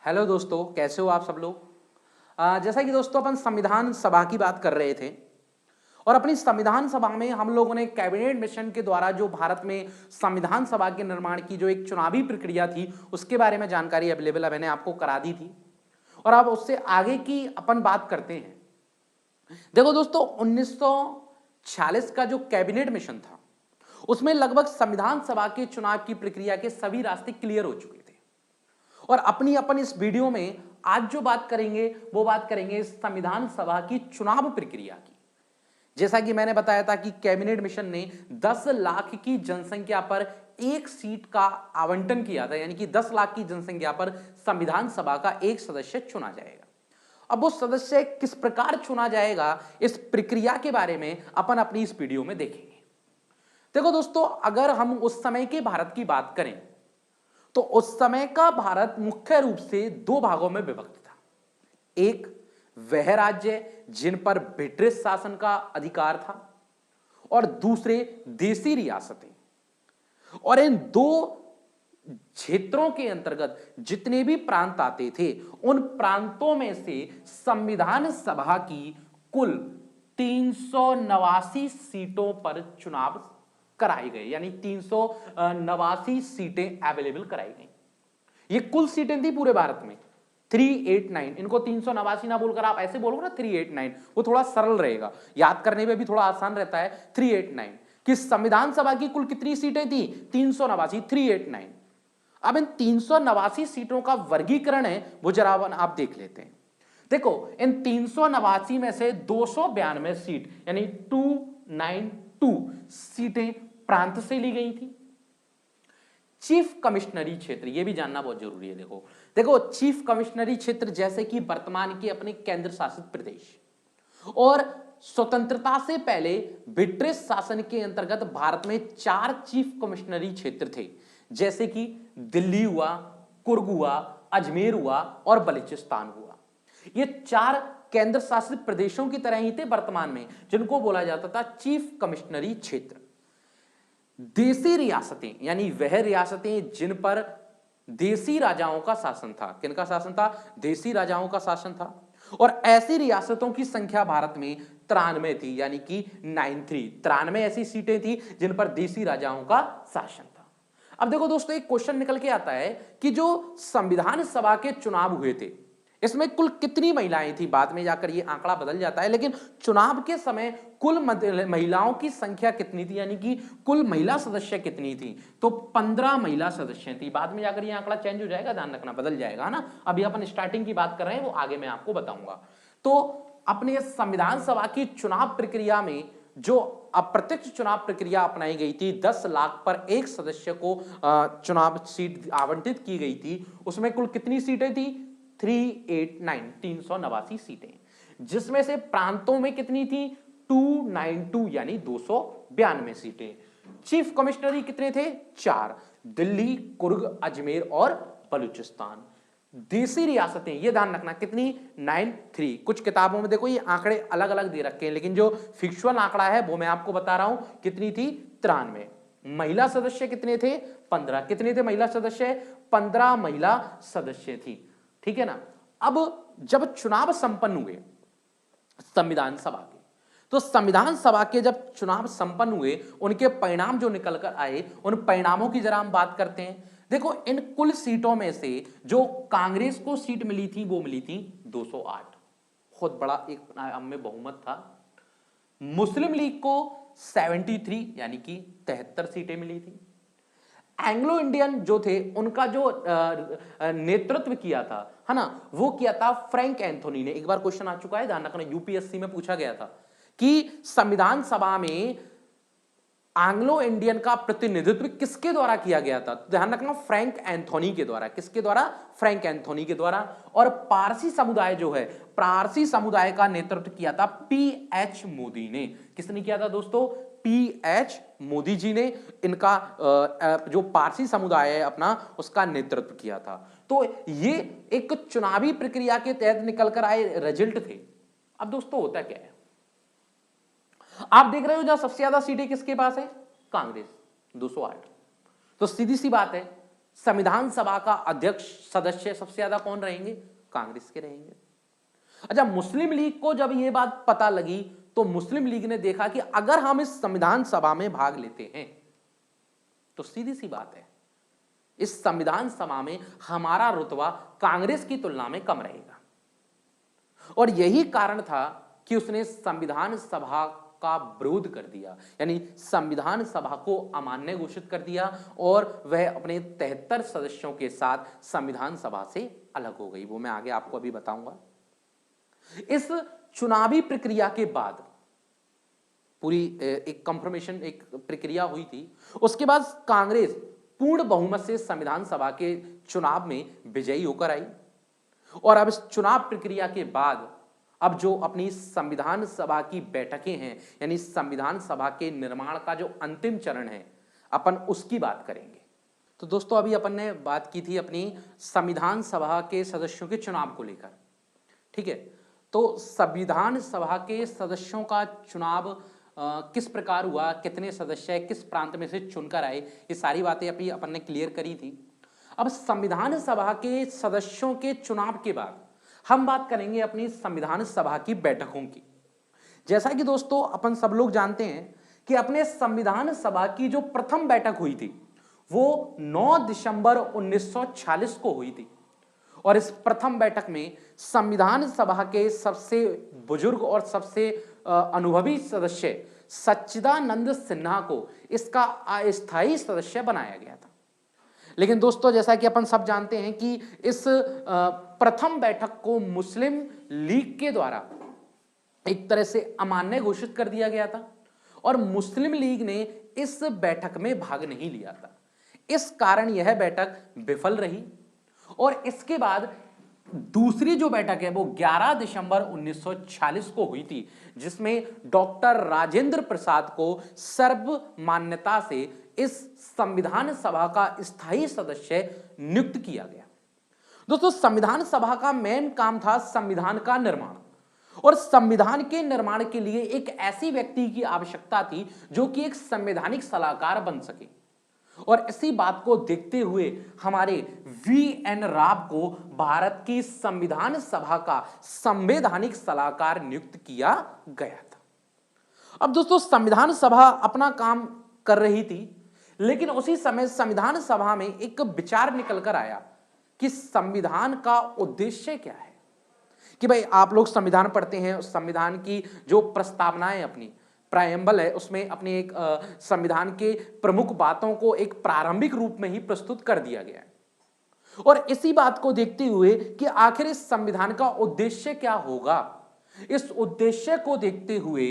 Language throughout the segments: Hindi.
हेलो दोस्तों, कैसे हो आप सब लोग। जैसा कि दोस्तों अपन संविधान सभा की बात कर रहे थे और अपनी संविधान सभा में हम लोगों ने कैबिनेट मिशन के द्वारा जो भारत में संविधान सभा के निर्माण की जो एक चुनावी प्रक्रिया थी उसके बारे में जानकारी अवेलेबल मैंने आपको करा दी थी। और अब उससे आगे की अपन बात करते हैं। देखो दोस्तों, 1946 का जो कैबिनेट मिशन था उसमें लगभग संविधान सभा के चुनाव की प्रक्रिया के सभी रास्ते क्लियर हो चुके थे। और अपनी अपन इस वीडियो में आज जो बात करेंगे वो बात करेंगे संविधान सभा की चुनाव प्रक्रिया की। जैसा कि मैंने बताया था कि कैबिनेट मिशन ने 10 लाख की जनसंख्या पर एक सीट का आवंटन किया था, यानी कि 10 लाख की जनसंख्या पर संविधान सभा का एक सदस्य चुना जाएगा। अब वो सदस्य किस प्रकार चुना जाएगा इस प्रक्रिया के बारे में अपन अपनी इस वीडियो में देखेंगे। देखो दोस्तों, अगर हम उस समय के भारत की बात करें तो उस समय का भारत मुख्य रूप से दो भागों में विभक्त था। एक वह राज्य जिन पर ब्रिटिश शासन का अधिकार था और दूसरे देसी रियासतें। और इन दो क्षेत्रों के अंतर्गत जितने भी प्रांत आते थे उन प्रांतों में से संविधान सभा की कुल 389 सीटों पर चुनाव कराए गए, यानी 389 सीटें अवेलेबल कराई गई। ये कुल सीटें थी पूरे भारत में 389। इनको 389 ना बोलकर आप ऐसे बोलोगे ना 389, वो थोड़ा सरल रहेगा, याद करने में भी थोड़ा आसान रहता है। 389 कि संविधान सभा की कुल कितनी सीटें थी? 389, 389। अब इन 389 सीटों का वर्गीकरण है वो जरा आप देख लेते हैं। देखो, इन 389 में से 292 सीट यानी 292 सीटें प्रांत से ली गई थी। चीफ कमिश्नरी क्षेत्र, यह भी जानना बहुत जरूरी है। देखो देखो चीफ कमिश्नरी क्षेत्र जैसे कि वर्तमान के अपने केंद्र शासित प्रदेश और स्वतंत्रता से पहले ब्रिटिश शासन के अंतर्गत भारत में 4 चीफ कमिश्नरी क्षेत्र थे, जैसे कि दिल्ली हुआ, कुर्ग हुआ, अजमेर हुआ और बलूचिस्तान हुआ। ये 4 केंद्र शासित प्रदेशों की तरह ही थे वर्तमान में, जिनको बोला जाता था चीफ कमिश्नरी क्षेत्र। देसी रियासतें यानी वह रियासतें जिन पर देसी राजाओं का शासन था। किनका शासन था? देसी राजाओं का शासन था। और ऐसी रियासतों की संख्या भारत में 93 थी, यानी कि 93 ऐसी सीटें थी जिन पर देसी राजाओं का शासन था। अब देखो दोस्तों, एक क्वेश्चन निकल के आता है कि जो संविधान सभा के चुनाव हुए थे इसमें कुल कितनी महिलाएं थी। बाद में जाकर ये आंकड़ा बदल जाता है, लेकिन चुनाव के समय कुल महिलाओं की संख्या कितनी थी, यानी कि कुल महिला सदस्य कितनी थी? तो 15 महिला सदस्य थी। बाद में जाकर ये आंकड़ा चेंज हो जाएगा, ध्यान रखना, बदल जाएगा ना। अभी अपन स्टार्टिंग की बात कर रहे हैं, वो आगे मैं आपको बताऊंगा। तो अपने संविधान सभा की चुनाव प्रक्रिया में जो अप्रत्यक्ष चुनाव प्रक्रिया अपनाई गई थी, 10 लाख पर एक सदस्य को चुनाव सीट आवंटित की गई थी, उसमें कुल कितनी सीटें थी? 389, 389 सीटें, जिसमें से प्रांतों में कितनी थी? 292 यानी 292 सीटें। चीफ कमिश्नरी कितने थे? 4, दिल्ली, कुर्ग, अजमेर और बलूचिस्तान। देसी रियासतें, ये ध्यान रखना, कितनी? 93। कुछ किताबों में देखो ये आंकड़े अलग अलग दे रखे हैं, लेकिन जो फिक्चुअल आंकड़ा है वो मैं आपको बता रहा हूं, कितनी थी? 93। महिला सदस्य कितने थे? 15। कितने थे महिला सदस्य? 15 महिला सदस्य थी, ठीक है ना। अब जब चुनाव संपन्न हुए संविधान सभा के, तो संविधान सभा के जब चुनाव संपन्न हुए उनके परिणाम जो निकल कर आए, उन परिणामों की जरा हम बात करते हैं। देखो, इन कुल सीटों में से जो कांग्रेस को सीट मिली थी वो मिली थी 208, बहुत बड़ा एक में बहुमत था। मुस्लिम लीग को 73 यानी कि 73 सीटें मिली थी। एंग्लो इंडियन जो थे उनका जो नेतृत्व किया था, है ना, वो किया था फ्रैंक एंथोनी ने। एक बार क्वेश्चन आ चुका है, ध्यान रखना, यूपीएससी में पूछा गया था कि संविधान सभा में एंग्लो इंडियन का प्रतिनिधित्व किसके द्वारा किया गया था? ध्यान रखना, फ्रैंक एंथोनी के द्वारा। किसके द्वारा? फ्रैंक एंथोनी के द्वारा। और पारसी समुदाय जो है, पारसी समुदाय का नेतृत्व किया था पीएच मोदी ने। किसने किया था दोस्तों? पीएच मोदी जी ने इनका जो पारसी समुदाय है अपना, उसका नेतृत्व किया था। तो ये एक चुनावी प्रक्रिया के तहत निकल कर आए रिजल्ट थे। अब दोस्तों होता क्या है, आप देख रहे हो जहां सबसे ज्यादा सीटें किसके पास है? कांग्रेस, 208। तो सीधी सी बात है, संविधान सभा का अध्यक्ष सदस्य सबसे ज्यादा कौन रहेंगे? कांग्रेस के रहेंगे। अच्छा, मुस्लिम लीग को जब यह बात पता लगी तो मुस्लिम लीग ने देखा कि अगर हम इस संविधान सभा में भाग लेते हैं तो सीधी सी बात है, इस संविधान सभा में हमारा रुतबा कांग्रेस की तुलना में कम रहेगा। और यही कारण था कि उसने संविधान सभा का विरोध कर दिया, यानी संविधान सभा को अमान्य घोषित कर दिया और वह अपने 73 सदस्यों के साथ संविधान सभा से अलग हो गई। वो मैं आगे आपको अभी बताऊंगा। इस चुनावी प्रक्रिया के बाद पूरी एक कंफर्मेशन, एक प्रक्रिया हुई थी। उसके बाद कांग्रेस पूर्ण बहुमत से संविधान सभा के चुनाव में विजयी होकर आई और अब इस चुनाव प्रक्रिया के बाद अब जो अपनी संविधान सभा की बैठकें हैं, यानी संविधान सभा के निर्माण का जो अंतिम चरण है, अपन उसकी बात करेंगे। तो दोस्तों, अभी अपन ने बात की थी अपनी संविधान सभा के सदस्यों के चुनाव को लेकर, ठीक है। तो संविधान सभा के सदस्यों का चुनाव किस प्रकार हुआ, कितने सदस्य किस प्रांत में से चुनकर आए, ये सारी बातें अभी अपन ने क्लियर करी थी। अब संविधान सभा के सदस्यों के चुनाव के बाद हम बात करेंगे अपनी संविधान सभा की बैठकों की। जैसा कि दोस्तों अपन सब लोग जानते हैं कि अपने संविधान सभा की जो प्रथम बैठक हुई थी वो 9 दिसंबर 1946 को हुई थी और इस प्रथम बैठक में संविधान सभा के सबसे बुजुर्ग और सबसे अनुभवी सदस्य सच्चिदानंद सिन्हा को इसका अस्थायी सदस्य बनाया गया था। लेकिन दोस्तों, जैसा कि अपन सब जानते हैं कि इस प्रथम बैठक को मुस्लिम लीग के द्वारा एक तरह से अमान्य घोषित कर दिया गया था और मुस्लिम लीग ने इस बैठक में भाग नहीं लिया था। इस कारण यह बैठक विफल रही और इसके बाद दूसरी जो बैठक है वो 11 दिसंबर 1946 को हुई थी, जिसमें डॉक्टर राजेंद्र प्रसाद को सर्व मान्यता से इस संविधान सभा का स्थायी सदस्य नियुक्त किया गया। दोस्तों, संविधान सभा का मेन काम था संविधान का निर्माण और संविधान के निर्माण के लिए एक ऐसी व्यक्ति की आवश्यकता थी जो कि एक संवैधानिक सलाहकार बन सके और इसी बात को देखते हुए हमारे वी.एन. राव को भारत की संविधान सभा का संवैधानिक सलाहकार नियुक्त किया गया था। अब दोस्तों, संविधान सभा अपना काम कर रही थी, लेकिन उसी समय संविधान सभा में एक विचार निकल कर आया कि संविधान का उद्देश्य क्या है। कि भाई आप लोग संविधान पढ़ते हैं, संविधान की जो प्रस्तावनाएं अपनी प्रायम्बल है उसमें अपने एक संविधान के प्रमुख बातों को एक प्रारंभिक रूप में ही प्रस्तुत कर दिया गया है और इसी बात को देखते हुए कि आखिर इस संविधान का उद्देश्य क्या होगा, इस उद्देश्य को देखते हुए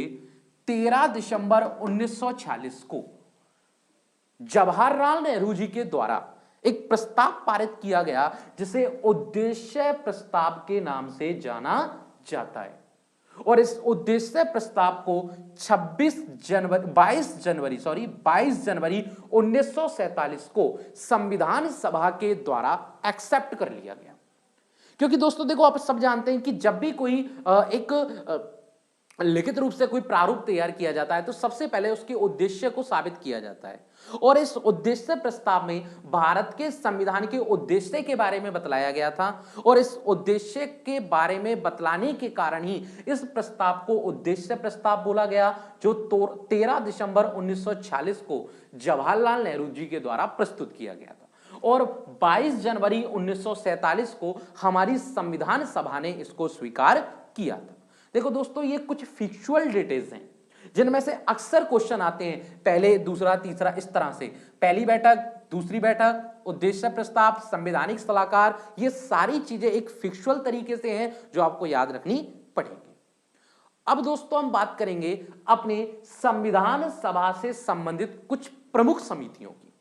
13 दिसंबर 1946 को जवाहरलाल नेहरू जी के द्वारा एक प्रस्ताव पारित किया गया जिसे उद्देश्य प्रस्ताव के नाम से जाना जाता है और इस उद्देश्य प्रस्ताव को 22 जनवरी 1947 को संविधान सभा के द्वारा एक्सेप्ट कर लिया गया। क्योंकि दोस्तों देखो, आप सब जानते हैं कि जब भी कोई एक लिखित रूप से कोई प्रारूप तैयार किया जाता है तो सबसे पहले उसके उद्देश्य को साबित किया जाता है और इस उद्देश्य प्रस्ताव में भारत के संविधान के उद्देश्य के बारे में बतलाया गया था और इस उद्देश्य के बारे में बतलाने के कारण ही इस प्रस्ताव को उद्देश्य प्रस्ताव बोला गया, जो 13 दिसंबर 1946 को जवाहरलाल नेहरू जी के द्वारा प्रस्तुत किया गया था और 22 जनवरी 1947 को हमारी संविधान सभा ने इसको स्वीकार किया था। देखो दोस्तों, ये कुछ फिक्चुअल डिटेल्स हैं जिनमें से अक्सर क्वेश्चन आते हैं, पहले दूसरा तीसरा इस तरह से, पहली बैठक दूसरी बैठक उद्देश्य प्रस्ताव संवैधानिक सलाहकार, ये सारी चीजें एक फिक्चुअल तरीके से हैं जो आपको याद रखनी पड़ेगी। अब दोस्तों हम बात करेंगे अपने संविधान सभा से संबंधित कुछ प्रमुख समितियों की।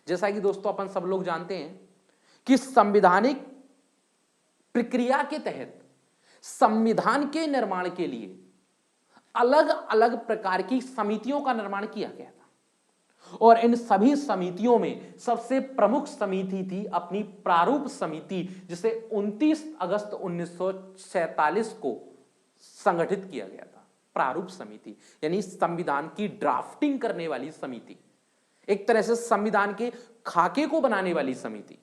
जैसा कि दोस्तों अपन सब लोग जानते हैं कि संवैधानिक प्रक्रिया के तहत संविधान के निर्माण के लिए अलग अलग प्रकार की समितियों का निर्माण किया गया था और इन सभी समितियों में सबसे प्रमुख समिति थी अपनी प्रारूप समिति, जिसे 29 अगस्त 1947 को संगठित किया गया था। प्रारूप समिति यानी संविधान की ड्राफ्टिंग करने वाली समिति। एक तरह से संविधान के खाके को बनाने वाली समिति,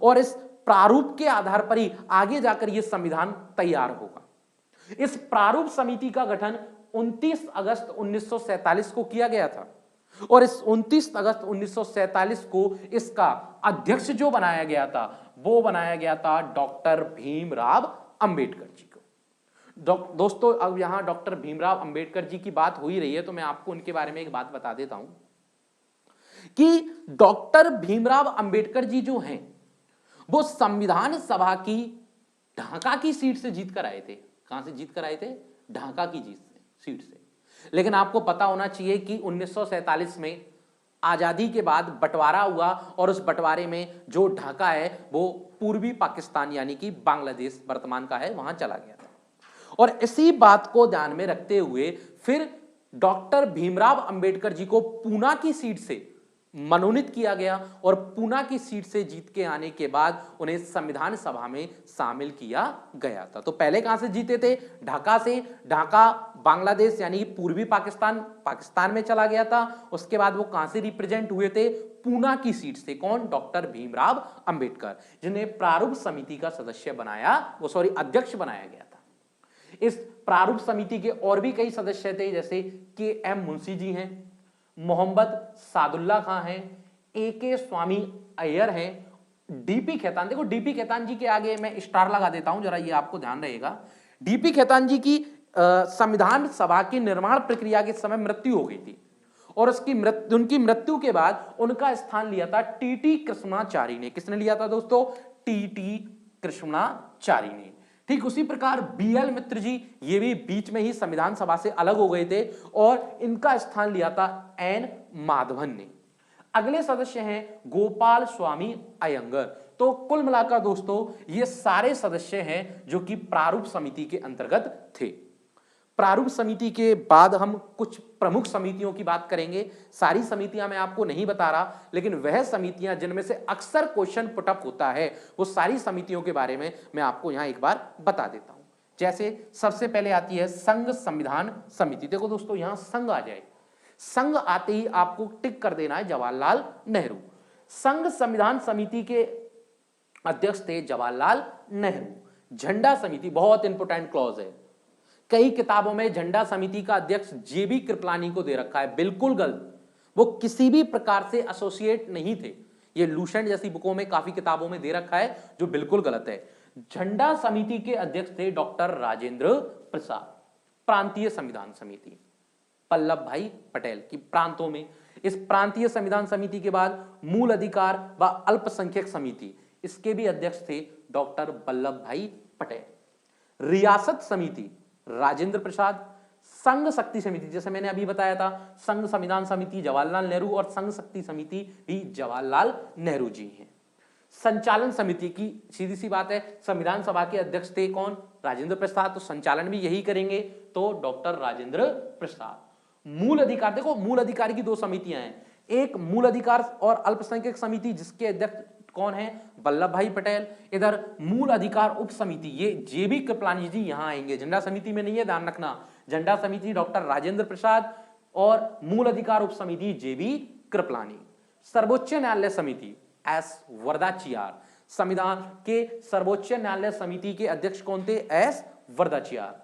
और इस प्रारूप के आधार पर ही आगे जाकर यह संविधान तैयार होगा। इस प्रारूप समिति का गठन 29 अगस्त 1947 को किया गया था, और इस 29 अगस्त 1947 को इसका अध्यक्ष जो बनाया गया था वो बनाया गया था डॉक्टर भीमराव अंबेडकर जी को। दोस्तों, अब यहां डॉक्टर भीमराव अंबेडकर जी की बात हो ही रही है तो मैं आपको उनके बारे में एक बात बता देता हूं कि डॉक्टर भीमराव अंबेडकर जी जो हैं वो संविधान सभा की ढाका की सीट से जीत कर आए थे। कहां से जीत कर आए थे? ढाका की सीट से। लेकिन आपको पता होना चाहिए कि 1947 में आजादी के बाद बंटवारा हुआ, और उस बंटवारे में जो ढाका है वो पूर्वी पाकिस्तान यानी कि बांग्लादेश वर्तमान का है, वहां चला गया था। और इसी बात को ध्यान में रखते हुए फिर डॉक्टर भीमराव अंबेडकर जी को पूना की सीट से मनोनीत किया गया, और पूना की सीट से जीत के आने के बाद उन्हें संविधान सभा में शामिल किया गया था। तो पहले कहां से जीते थे? ढाका से। ढाका बांग्लादेश यानी पूर्वी पाकिस्तान में चला गया था। उसके बाद वो कहां से रिप्रेजेंट हुए थे? पूना की सीट से। कौन? डॉक्टर भीमराव अंबेडकर, जिन्हें प्रारूप समिति का सदस्य बनाया, अध्यक्ष बनाया गया था। इस प्रारूप समिति के और भी कई सदस्य थे, जैसे के.एम. मुंशी जी हैं, मोहम्मद सादुल्ला खां हैं, ए.के. स्वामी अय्यर हैं, डीपी खेतान। देखो डीपी खेतान जी के आगे मैं स्टार लगा देता हूं, जरा ये आपको ध्यान रहेगा। डीपी खेतान जी की संविधान सभा की निर्माण प्रक्रिया के समय मृत्यु हो गई थी, और उनकी मृत्यु के बाद उनका स्थान लिया था टी.टी. कृष्णाचारी ने। किसने लिया था दोस्तों? टी.टी. कृष्णाचारी ने। ठीक उसी प्रकार बी.एल. मित्र जी, ये भी बीच में ही संविधान सभा से अलग हो गए थे, और इनका स्थान लिया था एन. माधवन ने। अगले सदस्य हैं गोपाल स्वामी अयंगर। तो कुल मिलाकर दोस्तों ये सारे सदस्य हैं जो कि प्रारूप समिति के अंतर्गत थे। प्रारूप समिति के बाद हम कुछ प्रमुख समितियों की बात करेंगे। सारी समितियां मैं आपको नहीं बता रहा, लेकिन वह समितियां जिनमें से अक्सर क्वेश्चन पुटअप होता है वो सारी समितियों के बारे में मैं आपको यहां एक बार बता देता हूं। जैसे सबसे पहले आती है संघ संविधान समिति। देखो दोस्तों, यहां संघ आ जाए, संघ आते ही आपको टिक कर देना है जवाहरलाल नेहरू। संघ संविधान समिति के अध्यक्ष थे जवाहरलाल नेहरू। झंडा समिति, बहुत इंपोर्टेंट क्लॉज है, कई किताबों में झंडा समिति का अध्यक्ष जे.बी. कृपलानी को दे रखा है, बिल्कुल गलत। वो किसी भी प्रकार से एसोसिएट नहीं थे। ये लूसेंट जैसी बुकों में काफी किताबों में दे रखा है, जो बिल्कुल गलत है। झंडा समिति के अध्यक्ष थे डॉक्टर राजेंद्र प्रसाद। प्रांतीय संविधान समिति, वल्लभ भाई पटेल की प्रांतों में। इस प्रांतीय संविधान समिति के बाद मूल अधिकार व अल्पसंख्यक समिति, इसके भी अध्यक्ष थे डॉक्टर वल्लभ भाई पटेल। रियासत समिति राजेंद्र प्रसाद। संघ शक्ति समिति, जैसे मैंने अभी बताया था, संघ संविधान समिति जवाहरलाल नेहरू, और संघ शक्ति समिति भी जवाहरलाल नेहरू जी हैं। संचालन समिति की सीधी सी बात है, संविधान सभा के अध्यक्ष थे कौन? राजेंद्र प्रसाद, तो संचालन भी यही करेंगे, तो डॉक्टर राजेंद्र प्रसाद। मूल अधिकार, देखो मूल अधिकार की दो समितियां हैं, एक मूल अधिकार और अल्पसंख्यक समिति जिसके अध्यक्ष कौन है? वल्लभ भाई पटेल। इधर मूल अधिकार उप समिति, ये जे.बी. कृपलानी जी यहां आएंगे, झंडा समिति में नहीं है, ध्यान रखना। झंडा समिति डॉक्टर राजेंद्र प्रसाद, और मूल अधिकार उप समिति जे.बी. कृपलानी। सर्वोच्च न्यायालय समिति एस. वरदाचियार। संविधान के सर्वोच्च न्यायालय समिति के अध्यक्ष कौन थे? एस. वरदाचियार।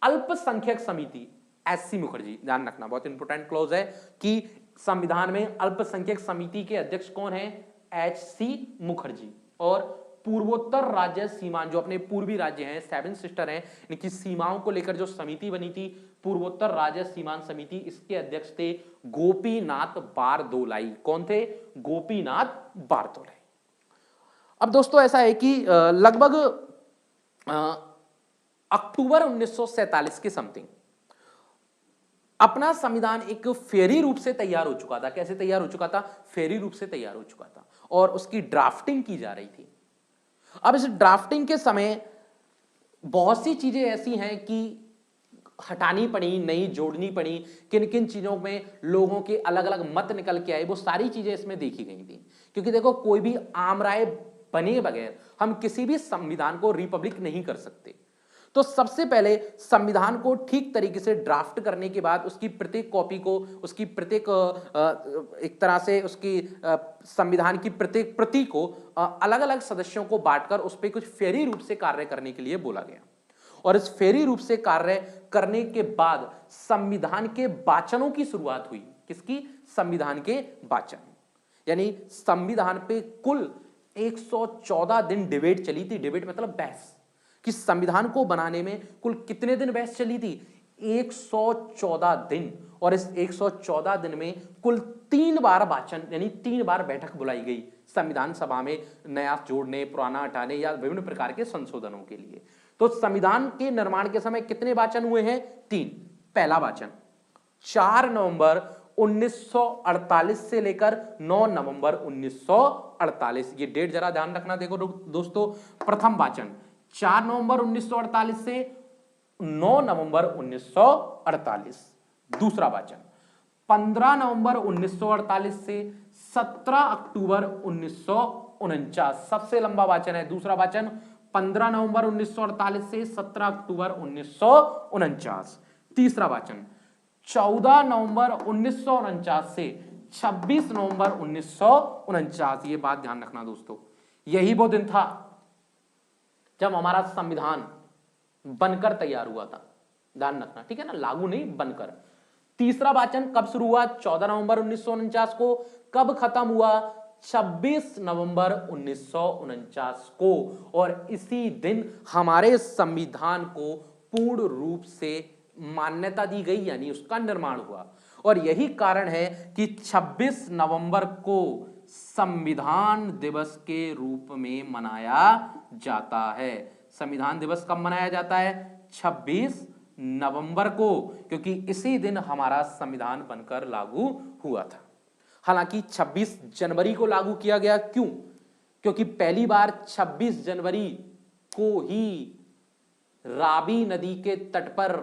अल्पसंख्यक समिति एस.सी. मुखर्जी। ध्यान रखना, बहुत इंपोर्टेंट क्लॉज है कि संविधान में अल्पसंख्यक समिति के अध्यक्ष कौन है? एच.सी. मुखर्जी। और पूर्वोत्तर राज्य सीमा, जो अपने पूर्वी राज्य हैं, 7 सिस्टर हैं, इनकी सीमाओं को लेकर जो समिति बनी थी पूर्वोत्तर राज्य सीमांत समिति, इसके अध्यक्ष थे गोपीनाथ बारदोलाई। कौन थे? गोपीनाथ बारदोलाई। अब दोस्तों ऐसा है कि लगभग अक्टूबर 1947 के समथिंग अपना संविधान एक फेरी रूप से तैयार हो चुका था। कैसे तैयार हो चुका था? फेरी रूप से तैयार हो चुका था, और उसकी ड्राफ्टिंग की जा रही थी। अब इस ड्राफ्टिंग के समय बहुत सी चीजें ऐसी हैं कि हटानी पड़ी, नई जोड़नी पड़ी, किन किन चीजों में लोगों के अलग अलग मत निकल के आए, वो सारी चीजें इसमें देखी गई थी। क्योंकि देखो, कोई भी आम राय बने बगैर हम किसी भी संविधान को रिपब्लिक नहीं कर सकते। तो सबसे पहले संविधान को ठीक तरीके से ड्राफ्ट करने के बाद उसकी प्रत्येक कॉपी को, उसकी प्रत्येक एक तरह से उसकी संविधान की प्रत्येक प्रति को अलग अलग सदस्यों को बांटकर उस पर कुछ फेरी रूप से कार्य करने के लिए बोला गया। और इस फेरी रूप से कार्य करने के बाद संविधान के वाचनों की शुरुआत हुई। किसकी? संविधान के वाचन। यानी संविधान पे कुल 114 दिन डिबेट चली थी। डिबेट मतलब बहस, कि संविधान को बनाने में कुल कितने दिन बहस चली थी? 114 दिन। और इस 114 दिन में कुल 3 बार वाचन यानी 3 बार बैठक बुलाई गई संविधान सभा में, नया जोड़ने, पुराना हटाने या विभिन्न प्रकार के संशोधनों के लिए। तो संविधान के निर्माण के समय कितने वाचन हुए हैं? 3। पहला वाचन 4 नवंबर 1948 से लेकर 9 नवंबर 1948। ये डेट जरा ध्यान रखना। देखो दोस्तों, प्रथम वाचन 4 नवंबर 1948 से 9 नवंबर 1948। दूसरा वाचन 15 नवंबर 1948 से 17 अक्टूबर 1949। सबसे लंबा वाचन है दूसरा वाचन 15 नवंबर 1948 से 17 अक्टूबर 1949। तीसरा वाचन 14 नवंबर 1949 से 26 नवंबर 1949। ये बात ध्यान रखना दोस्तों, यही वो दिन था जब हमारा संविधान बनकर तैयार हुआ था। ध्यान रखना, ठीक है ना, लागू नहीं, बनकर। तीसरा वाचन कब शुरू हुआ? 14 नवंबर 1949 को। कब खत्म हुआ? 26 नवंबर 1949 को। और इसी दिन हमारे संविधान को पूर्ण रूप से मान्यता दी गई, यानी उसका निर्माण हुआ। और यही कारण है कि 26 नवंबर को संविधान दिवस के रूप में मनाया जाता है। संविधान दिवस कब मनाया जाता है? 26 नवंबर को, क्योंकि इसी दिन हमारा संविधान बनकर लागू हुआ था। हालांकि 26 जनवरी को लागू किया गया। क्यों? क्योंकि पहली बार 26 जनवरी को ही रावी नदी के तट पर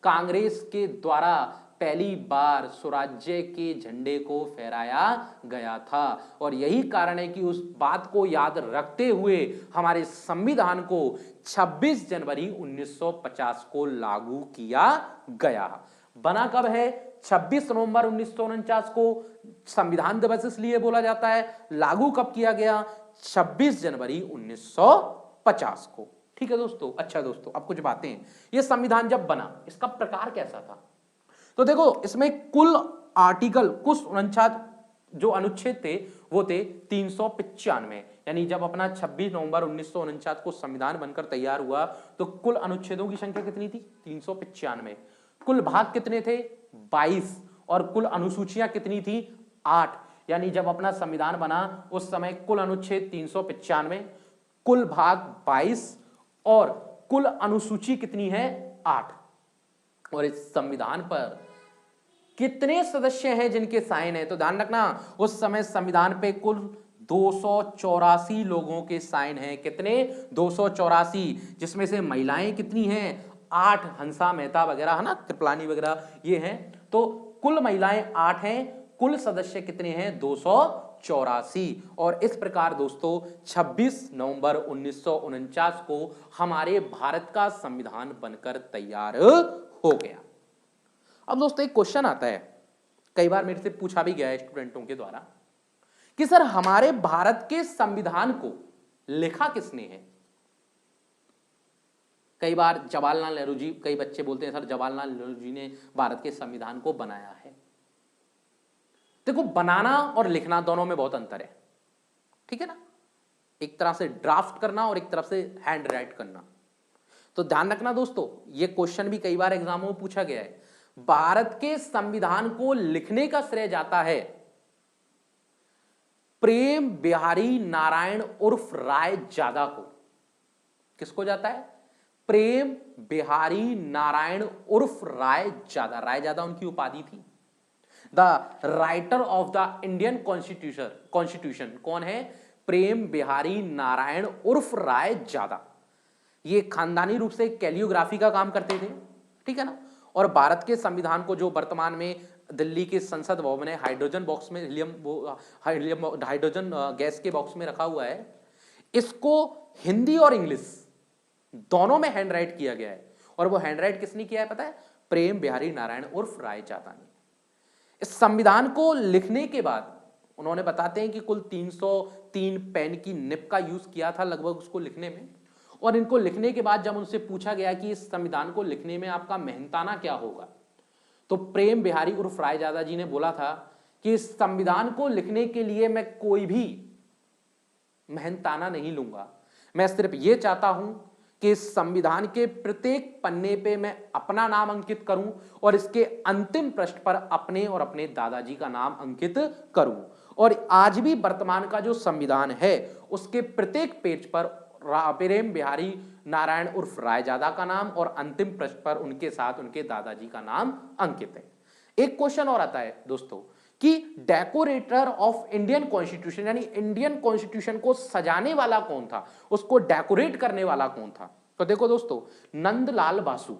कांग्रेस के द्वारा पहली बार स्वराज्य के झंडे को फहराया गया था। और यही कारण है कि उस बात को याद रखते हुए हमारे संविधान को 26 जनवरी 1950 को लागू किया गया। बना कब है? 26 नवंबर 1949 को संविधान दिवस इसलिए बोला जाता है। लागू कब किया गया? 26 जनवरी 1950 को। ठीक है दोस्तों। अच्छा दोस्तों, अब कुछ बातें हैं। यह संविधान जब बना, इसका प्रकार कैसा था? तो देखो, इसमें कुल आर्टिकल, कुछ 49 जो अनुच्छेद थे वो थे 395। यानी जब अपना 26 नवंबर 1949 को संविधान बनकर तैयार हुआ तो कुल अनुच्छेदों की संख्या कितनी थी? 395। कुल भाग कितने थे? 22। और कुल अनुसूचियां कितनी थी? 8। यानी जब अपना संविधान बना उस समय कुल अनुच्छेद 395, कुल भाग 22 और कुल अनुसूची कितनी है? 8। और इस संविधान पर कितने सदस्य हैं जिनके साइन है? तो ध्यान रखना, उस समय संविधान पे कुल 284 लोगों के साइन हैं। कितने? 284। जिसमें से महिलाएं कितनी हैं? 8। हंसा मेहता वगैरह है ना, कृपलानी वगैरह ये हैं। तो कुल महिलाएं 8 हैं। कुल सदस्य कितने हैं? 284। और इस प्रकार दोस्तों 26 नवंबर 1949 को हमारे भारत का संविधान बनकर तैयार हो गया। अब दोस्तों एक क्वेश्चन आता है, कई बार मेरे से पूछा भी गया है स्टूडेंटों के द्वारा, कि सर हमारे भारत के संविधान को लिखा किसने है? कई बार जवाहरलाल नेहरू जी, कई बच्चे बोलते हैं सर जवाहरलाल नेहरू जी ने भारत के संविधान को बनाया है। देखो, बनाना और लिखना दोनों में बहुत अंतर है, ठीक है ना। एक तरह से ड्राफ्ट करना और एक तरफ से हैंड राइट करना। तो ध्यान रखना दोस्तों, यह क्वेश्चन भी कई बार एग्जामों में पूछा गया है। भारत के संविधान को लिखने का श्रेय जाता है प्रेम बिहारी नारायण उर्फ रायजादा को। किसको जाता है? प्रेम बिहारी नारायण उर्फ रायजादा। रायजादा उनकी उपाधि थी। The writer of the Indian constitution कौन है? प्रेम बिहारी नारायण उर्फ रायजादा। ये खानदानी रूप से कैलियोग्राफी का काम करते थे, ठीक है ना। और भारत के संविधान को जो वर्तमान में दिल्ली के संसद भवन में हाइड्रोजन बॉक्स में हाइड्रोजन गैस के बॉक्स में रखा हुआ है, इसको हिंदी और इंग्लिश दोनों में हैंड राइट किया गया है, और वो हैंड राइट किसने किया है पता है? प्रेम बिहारी नारायण उर्फ रायजादा ने। इस संविधान को लिखने के बाद उन्होंने बताते हैं कि कुल 303 पेन की निब का यूज किया था लगभग उसको लिखने में। और इनको लिखने के बाद जब उनसे पूछा गया कि इस संविधान को लिखने में आपका मेहनताना क्या होगा, तो प्रेम बिहारी उर्फ रायजादा जी ने बोला था कि इस संविधान को लिखने के लिए मैं कोई भी मेहनताना नहीं लूंगा, मैं सिर्फ ये चाहता हूं कि इस संविधान के प्रत्येक पन्ने पे मैं अपना नाम अंकित करूं और इसके अंतिम पृष्ठ पर अपने और अपने दादाजी का नाम अंकित करूं। और आज भी वर्तमान का जो संविधान है उसके प्रत्येक पेज पर प्रेम बिहारी नारायण उर्फ रायजादा का नाम और अंतिम पृष्ठ पर उनके साथ उनके दादाजी का नाम अंकित है। एक क्वेश्चन और आता है दोस्तों कि डेकोरेटर ऑफ इंडियन कॉन्स्टिट्यूशन, यानी इंडियन कॉन्स्टिट्यूशन को सजाने वाला कौन था, उसको डेकोरेट करने वाला कौन था? तो देखो दोस्तों, नंदलाल बासु,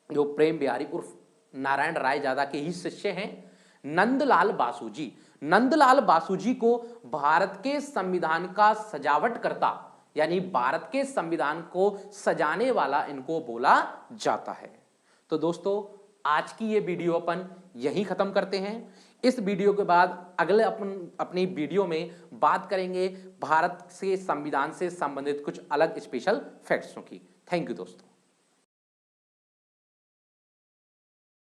जो प्रेम बिहारी उर्फ नारायण रायजादा के ही शिष्य हैं, नंदलाल बासु जी, नंदलाल बासु जी को भारत के संविधान का सजावट करता, यानी भारत के संविधान को सजाने वाला इनको बोला जाता है। तो दोस्तों, आज की ये वीडियो अपन यहीं खत्म करते हैं। इस वीडियो के बाद अगले अपनी वीडियो में बात करेंगे भारत से संविधान से संबंधित कुछ अलग स्पेशल फैक्ट्सों की। थैंक यू दोस्तों।